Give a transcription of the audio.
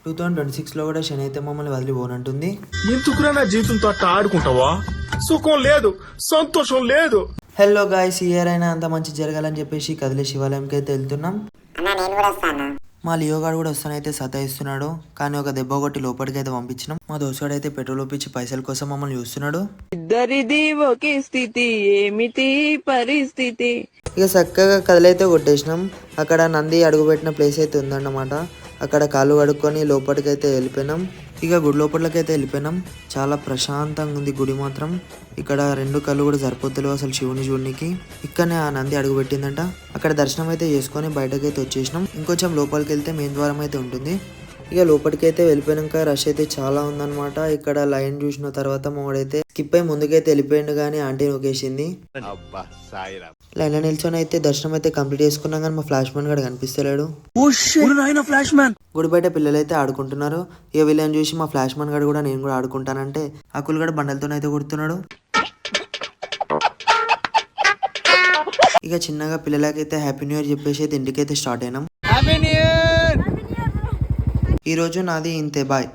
2026లో కూడా శని అయితే మమ్మల్ని వదిలిపోనంటుంది. ఎందుకురా నా జీవితంతో అట్లా ఆడుకుంటావా? సుఖం లేదు, సంతోషం లేదు. హలో గాయ్స్, ఈ ఇయర్ అయినా అంత మంచి జరగాలని చెప్పేసి కదిలే శివాలయంకి అయితే వెళ్తున్నాం. మా లియో గాడు కూడా వస్తానైతే సతాయిస్తున్నాడు, కానీ ఒక దెబ్బ కొట్టి లోపలికి అయితే పంపించినాం. మా దోస్తుగాడు అయితే పెట్రోల్ ఒప్పించి పైసల కోసం మమ్మల్ని చూస్తున్నాడు. ఇద్దరిది ఒకే స్థితి, ఏమిటి పరిస్థితి. ఇక చక్కగా కదిలైతే కొట్టేసినాం. అక్కడ నంది అడుగుపెట్టిన ప్లేస్ అయితే ఉందన్నమాట. అక్కడ కాళ్ళు కడుక్కొని లోపలికి అయితే వెళ్ళిపోయినాం. ఇక గుడి లోపలికి అయితే వెళ్ళిపోయినాం. చాలా ప్రశాంతంగా ఉంది గుడి మాత్రం. ఇక్కడ 2 కళ్ళు కూడా సరిపోతలేవు అసలు శివుని చూడనికి. ఇక్కడనే ఆ నంది అడుగు పెట్టిందంట. అక్కడ దర్శనం అయితే చేసుకొని బయటకు అయితే వచ్చేసినాం. ఇంకొంచెం లోపలికి వెళ్తే మెయిన్ ద్వారం అయితే ఉంటుంది. ఇక లోపలికి అయితే వెళ్ళిపోయినాక రష్ అయితే చాలా ఉందన్నమాట. ఇక్కడ లైన్ చూసిన తర్వాత మావాడైతే స్కిప్ అయి ముందుకైతే వెళ్ళిపోయిండు, కానీ ఆంటీ నొక్కేసింది. లైన్ లో నిల్చొని అయితే దర్శనం అయితే కంప్లీట్ చేసుకున్నాం, కానీ మా ఫ్లాష్ మ్యాన్ కూడా కనిపిస్తలేడు. గుడి బయట పిల్లలు అయితే ఆడుకుంటున్నారు. ఇక వీళ్ళని చూసి మా ఫ్లాష్ మ్యాన్ గడు కూడా నేను కూడా ఆడుకుంటానంటే అకుల్ గడు బండలతో అయితే కొడుతున్నాడు. ఇక చిన్నగా పిల్లలకైతే హ్యాపీ న్యూ ఇయర్ చెప్పేసి అయితే ఇంటికైతే స్టార్ట్ అయినాం. ఈ రోజు నాది ఇంతే, బాయ్.